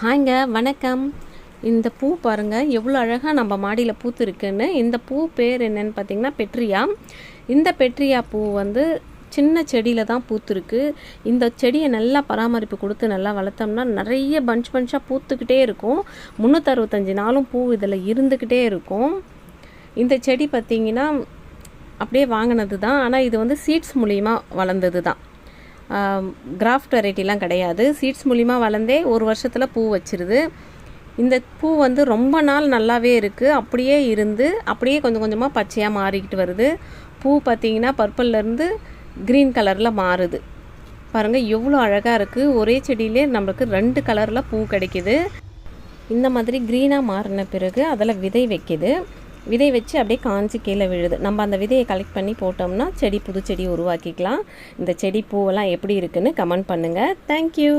ஹாய்ங்க, வணக்கம். இந்த பூ பாருங்கள் எவ்வளோ அழகாக நம்ம மாடியில் பூத்துருக்குன்னு. இந்த பூ பேர் என்னன்னு பார்த்தீங்கன்னா பெட்ரியா. இந்த பெட்ரியா பூ வந்து சின்ன செடியில் தான் பூத்துருக்கு. இந்த செடியை நல்லா பராமரிப்பு கொடுத்து நல்லா வளர்த்தோம்னா நிறைய பஞ்சாக பூத்துக்கிட்டே இருக்கும். 365 நாளும் பூ இதில் இருந்துக்கிட்டே இருக்கும். இந்த செடி பார்த்திங்கன்னா அப்படியே வாங்கினது தான். ஆனால் இது வந்து சீட்ஸ் மூலிமா வளர்ந்தது தான். கிராஃப்ட் வெரைட்டிலாம் கிடையாது. சீட்ஸ் மூலிமா வளர்ந்தே ஒரு வருஷத்தில் பூ வச்சிருது. இந்த பூ வந்து ரொம்ப நாள் நல்லாவே இருக்குது. அப்படியே இருந்து அப்படியே கொஞ்சம் கொஞ்சமாக பச்சையாக மாறிக்கிட்டு வருது. பூ பார்த்திங்கன்னா பர்பிள்லேருந்து க்ரீன் கலரில் மாறுது. பாருங்கள் எவ்வளோ அழகாக இருக்குது. ஒரே செடியிலே நம்மளுக்கு 2 கலரில் பூ கிடைக்கிது. இந்த மாதிரி க்ரீனாக மாறின பிறகு அதில் விதை வைக்கிது. விதை வச்சு அப்படியே காஞ்சி கீழே விழுது. நம்ம அந்த விதையை கலெக்ட் பண்ணி போட்டோம்னா புது செடி உருவாக்கிக்கலாம். இந்த செடி பூவெல்லாம் எப்படி இருக்குன்னு கமெண்ட் பண்ணுங்கள். தேங்க்யூ.